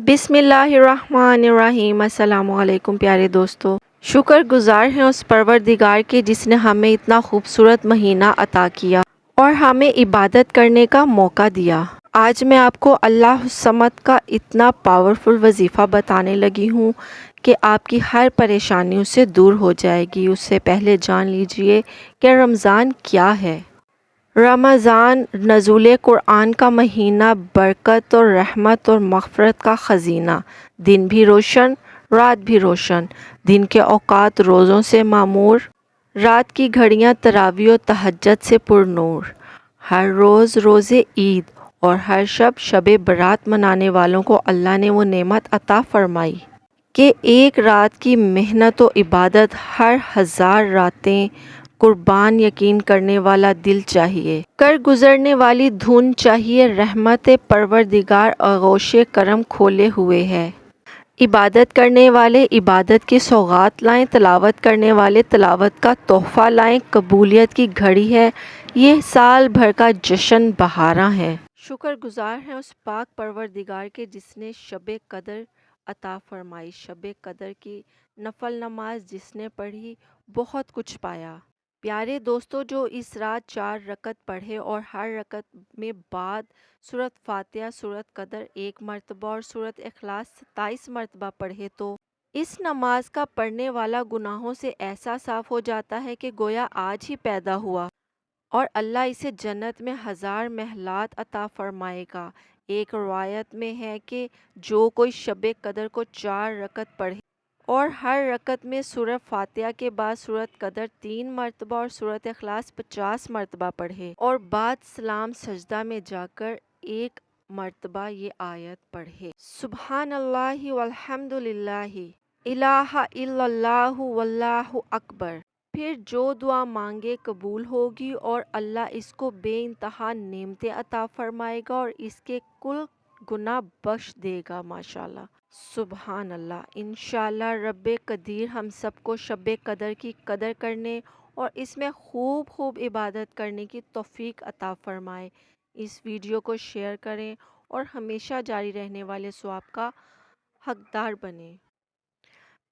बिस्मिल्लाहिर्रहमानिर्रहीम। अस्सलाम वालेकुम प्यारे दोस्तों, शुक्र गुज़ार हैं उस परवरदिगार के जिसने हमें इतना खूबसूरत महीना अता किया और हमें इबादत करने का मौका दिया। आज मैं आपको अल्लाह समद का इतना पावरफुल वजीफ़ा बताने लगी हूँ कि आपकी हर परेशानी उससे दूर हो जाएगी। उससे पहले जान लीजिए कि रमज़ान क्या है। रमज़ान नज़ुल क़ुरआन का महीना, बरकत और रहमत और मग़फ़िरत का ख़ज़ीना। दिन भी रोशन, रात भी रोशन। दिन के औक़ात रोज़ों से मामूर, रात की घड़ियाँ तरावी और तहज्जुद से पुरनूर। हर रोज़ रोज़े ईद और हर शब शब बरात मनाने वालों को अल्लाह ने वो नेमत अता फ़रमाई कि एक रात की मेहनत व इबादत हर 1000 रातें कुर्बान यकीन करने वाला दिल चाहिए। कर गुजरने वाली धुन चाहिए, रहमत परवरदिगार आगोश करम खोले हुए है। इबादत करने वाले इबादत की सौगात लाएं, तिलावत करने वाले तिलावत का तोहफ़ा लाएं। कबूलियत की घड़ी है, ये साल भर का जश्न बहारा है। शुक्र गुज़ार हैं उस पाक परवरदिगार के जिसने शब कदर अता फ़रमाई। शब कदर की नफल नमाज जिसने पढ़ी बहुत कुछ पाया। प्यारे दोस्तों, जो इस रात 4 रकत पढ़े और हर रकत में बाद सूरत फातिहा, सूरत कदर 1 मरतबा और सूरत इखलास 27 मरतबा पढ़े तो इस नमाज का पढ़ने वाला गुनाहों से ऐसा साफ़ हो जाता है कि गोया आज ही पैदा हुआ और अल्लाह इसे जन्नत में 1000 महलात अता फ़रमाएगा। एक रवायत में है कि जो कोई शब कदर को 4 रकत पढ़े और हर रकत में सूरह फातिहा के बाद सूरत कदर 3 मरतबा और सूरत इखलास 50 मरतबा पढ़े और बाद सलाम सजदा में जाकर 1 मरतबा ये आयत पढ़े, सुब्हानल्लाहि वल्हम्दुलिल्लाहि इलाहा इल्लल्लाहु वल्लाहु अकबर। फिर जो दुआ मांगे कबूल होगी और अल्लाह इसको बेइंतहा नेमतें अता फरमाएगा और इसके कुल गुनाह बख्श देगा। माशाल्लाह, सुबहान अल्लाह। इंशाअल्लाह रब्बे कदीर हम सबको शब कदर की कदर करने और इसमें खूब इबादत करने की तौफीक अता फरमाए। इस वीडियो को शेयर करें और हमेशा जारी रहने वाले सवाब का हकदार बने।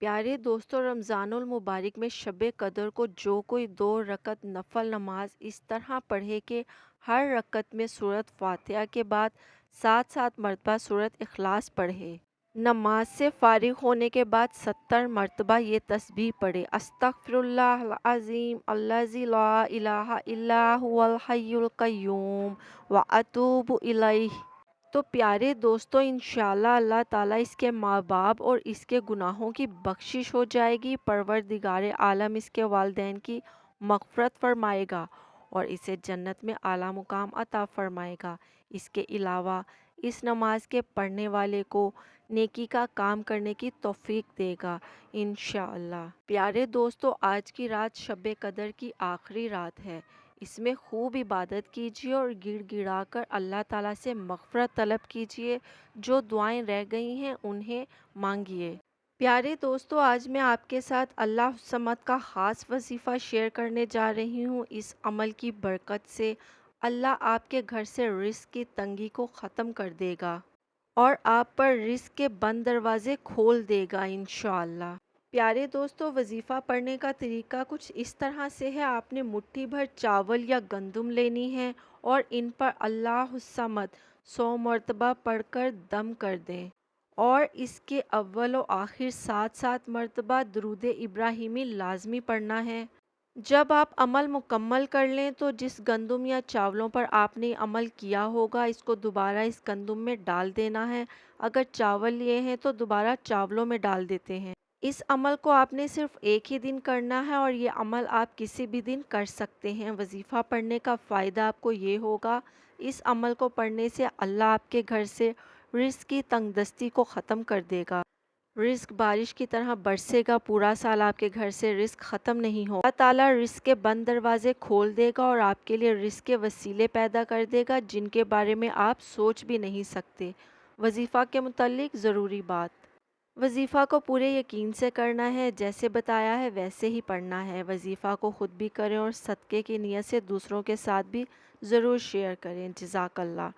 प्यारे दोस्तों, रमज़ानुल मुबारक में शब कदर को जो कोई 2 रकत नफल नमाज इस तरह पढ़े कि हर रकत में सूरत फातिहा के बाद 7 मरतबा सूरत इखलास पढ़े। नमाज से फारिग होने के बाद 70 मरतबा ये तस्बीह पढ़े, अस्तगफिरुल्लाहल अज़ीम अल्लज़ी ला इलाहा इल्ला हुवल हय्युल क़य्यूम व अतूबु इलैह। तो प्यारे दोस्तों, इंशाअल्लाह अल्लाह ताला इसके माँ बाप और इसके गुनाहों की बख्शिश हो जाएगी। परवरदिगार आलम इसके वालिदैन की मग़फ़िरत फरमाएगा और इसे जन्नत में आला मुकाम अता फरमाएगा। इसके अलावा इस नमाज के पढ़ने वाले को नेकी का काम करने की तौफीक देगा इंशाअल्लाह। प्यारे दोस्तों, आज की रात शब कदर की आखिरी रात है। इसमें खूब इबादत कीजिए और गिड़गिड़ा कर अल्लाह ताला से मग़फ़िरत तलब कीजिए। जो दुआएं रह गई हैं उन्हें मांगिए। प्यारे दोस्तों, आज मैं आपके साथ अल्लाह समद का ख़ास वजीफ़ा शेयर करने जा रही हूँ। इस अमल की बरकत से अल्लाह आपके घर से रिज़्क़ की तंगी को ख़त्म कर देगा और आप पर रिज़्क़ के बंद दरवाज़े खोल देगा इंशाअल्लाह। प्यारे दोस्तों, वजीफ़ा पढ़ने का तरीका कुछ इस तरह से है। आपने मुट्ठी भर चावल या गंदम लेनी है और इन पर अल्लाह समद 100 मरतबा पढ़कर दम कर दें और इसके अव्वल व आखिर 7 मरतबा दुरूद इब्राहिमी लाजमी पढ़ना है। जब आप अमल मुकम्मल कर लें तो जिस गंदम या चावलों पर आपने अमल किया होगा इसको दोबारा इस गंदम में डाल देना है। अगर चावल लिए हैं तो दोबारा चावलों में डाल देते हैं। इस अमल को आपने सिर्फ एक ही दिन करना है और ये अमल आप किसी भी दिन कर सकते हैं। वजीफ़ा पढ़ने का फ़ायदा आपको ये होगा, इस अमल को पढ़ने से अल्लाह आपके घर से रिज़्क़ की तंगदस्ती को ख़त्म कर देगा। रिज़्क़ बारिश की तरह बरसेगा, पूरा साल आपके घर से रिज़्क़ ख़त्म नहीं हो। अल्लाह ताला रिज़्क़ के बंद दरवाज़े खोल देगा और आपके लिए रिज़्क़ के वसीले पैदा कर देगा जिनके बारे में आप सोच भी नहीं सकते। वजीफ़ा के मुताल्लिक़ ज़रूरी बात, वजीफ़ा को पूरे यकीन से करना है, जैसे बताया है वैसे ही पढ़ना है। वजीफ़ा को ख़ुद भी करें और सदक़े की नीयत से दूसरों के साथ भी ज़रूर शेयर करें। जज़ाकल्लाह।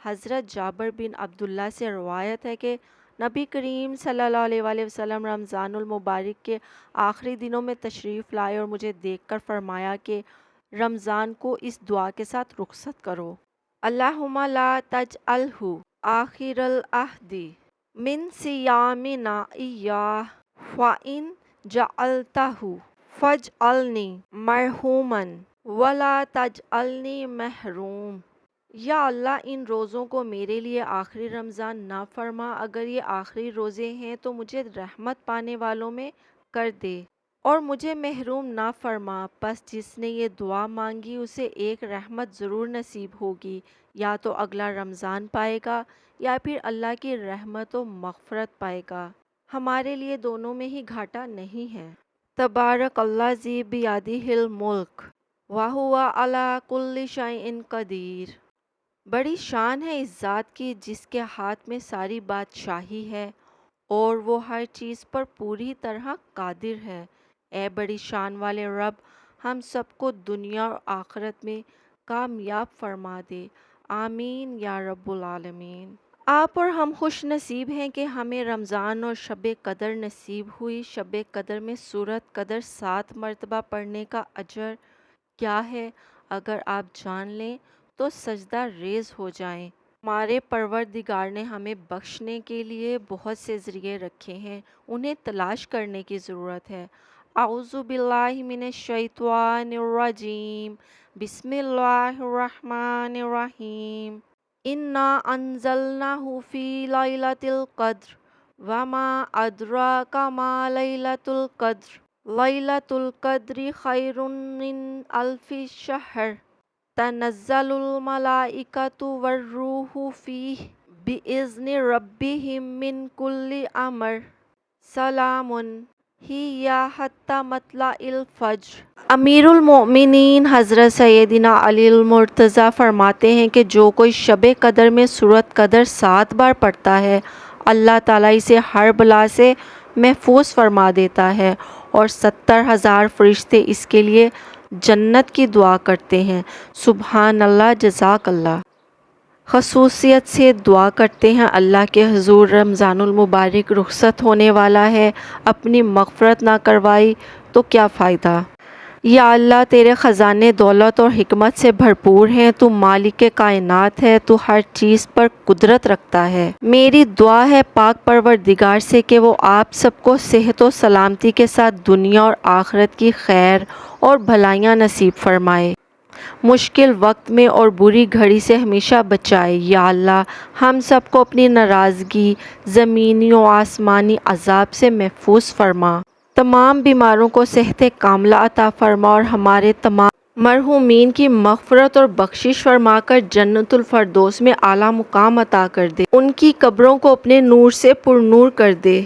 हज़रत जाबिर बिन अब्दुल्ला से रवायत है कि نبی کریم صلی اللہ علیہ وآلہ وسلم رمضان المبارک کے آخری دنوں میں تشریف لائے اور مجھے دیکھ کر فرمایا کہ رمضان کو اس دعا کے ساتھ رخصت کرو: اللہم لا تجعلہ آخر العہد من صیامنا ایاہ فإن جعلتہ فاجعلنی مرحوما ولا تجعلنی محروم۔ یا اللہ، ان روزوں کو میرے لیے آخری رمضان نہ فرما، اگر یہ آخری روزے ہیں تو مجھے رحمت پانے والوں میں کر دے اور مجھے محروم نہ فرما۔ پس جس نے یہ دعا مانگی اسے ایک رحمت ضرور نصیب ہوگی، یا تو اگلا رمضان پائے گا یا پھر اللہ کی رحمت و مغفرت پائے گا۔ ہمارے لیے دونوں میں ہی گھاٹا نہیں ہے۔ تبارک اللہ ذی بیدہ الملک وہو علی کل شیء قدیر۔ بڑی شان ہے اس ذات کی جس کے ہاتھ میں ساری بادشاہی ہے اور وہ ہر چیز پر پوری طرح قادر ہے۔ اے بڑی شان والے رب، ہم سب کو دنیا اور آخرت میں کامیاب فرما دے، آمین یا رب العالمین۔ آپ اور ہم خوش نصیب ہیں کہ ہمیں رمضان اور شب قدر نصیب ہوئی۔ شب قدر میں سورۃ قدر 7 مرتبہ پڑھنے کا اجر کیا ہے، اگر آپ جان لیں تو سجدہ ریز ہو جائیں۔ ہمارے پروردگار نے ہمیں بخشنے کے لیے بہت سے ذریعے رکھے ہیں، انہیں تلاش کرنے کی ضرورت ہے۔ اعوذ باللہ من الشیطان الرجیم، بسم اللہ الرحمن الرحیم۔ انا انزلناہ فی لیلۃ القدر وما ادراک ما لیلۃ القدر لیلۃ القدر خیر من الف شہر تنزل الملائکۃ والروح فیہ بإذن ربہم من کل امر سلام ہی حتی مطلع الفجر۔ امیر المؤمنین حضرت سیدنا علی المرتضیٰ فرماتے ہیں کہ جو کوئی شب قدر میں سورۃ قدر 7 بار پڑھتا ہے، اللہ تعالیٰ اسے ہر بلا سے محفوظ فرما دیتا ہے اور 70,000 فرشتے اس کے لیے جنت کی دعا کرتے ہیں۔ سبحان اللہ، جزاک اللہ۔ خصوصیت سے دعا کرتے ہیں، اللہ کے حضور رمضان المبارک رخصت ہونے والا ہے، اپنی مغفرت نہ کروائی تو کیا فائدہ۔ یا اللہ، تیرے خزانے دولت اور حکمت سے بھرپور ہیں، تو مالک کائنات ہے، تو ہر چیز پر قدرت رکھتا ہے۔ میری دعا ہے پاک پروردگار سے کہ وہ آپ سب کو صحت و سلامتی کے ساتھ دنیا اور آخرت کی خیر اور بھلائیاں نصیب فرمائے، مشکل وقت میں اور بری گھڑی سے ہمیشہ بچائے۔ یا اللہ، ہم سب کو اپنی ناراضگی، زمینی و آسمانی عذاب سے محفوظ فرما، تمام بیماروں کو صحت کاملہ عطا فرما اور ہمارے تمام مرحومین کی مغفرت اور بخشش فرما کر جنت الفردوس میں اعلیٰ مقام عطا کر دے، ان کی قبروں کو اپنے نور سے پر نور کر دے،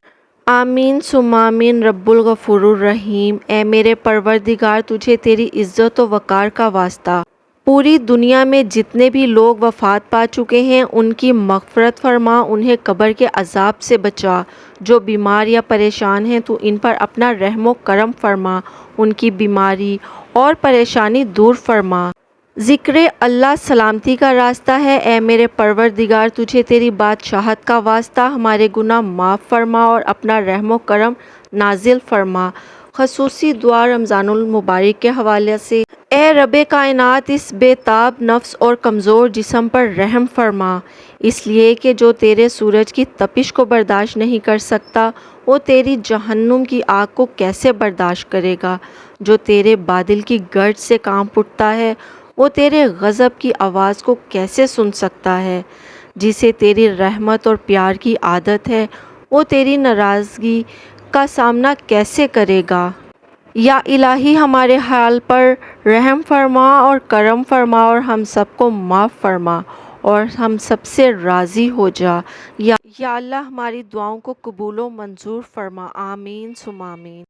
آمین ثم آمین۔ رب الغفور الرحیم، اے میرے پروردگار، تجھے تیری عزت و وقار کا واسطہ پوری دنیا میں جتنے بھی لوگ وفات پا چکے ہیں ان کی مغفرت فرما، انہیں قبر کے عذاب سے بچا۔ جو بیمار یا پریشان ہیں تو ان پر اپنا رحم و کرم فرما، ان کی بیماری اور پریشانی دور فرما۔ ذکر اللہ سلامتی کا راستہ ہے، اے میرے پروردگار، تجھے تیری بادشاہت کا واسطہ، ہمارے گناہ معاف فرما اور اپنا رحم و کرم نازل فرما۔ خصوصی دعا رمضان المبارک کے حوالے سے، اے رب کائنات، اس بے تاب نفس اور کمزور جسم پر رحم فرما، اس لیے کہ جو تیرے سورج کی تپش کو برداشت نہیں کر سکتا وہ تیری جہنم کی آگ کو کیسے برداشت کرے گا۔ جو تیرے بادل کی گرج سے کانپ اٹھتا ہے وہ تیرے غضب کی آواز کو کیسے سن سکتا ہے۔ جسے تیری رحمت اور پیار کی عادت ہے وہ تیری ناراضگی کا سامنا کیسے کرے گا۔ یا الہی، ہمارے حال پر رحم فرما اور کرم فرما اور ہم سب کو معاف فرما اور ہم سب سے راضی ہو جا۔ یا اللہ، ہماری دعاؤں کو قبول و منظور فرما، آمین ثم آمین۔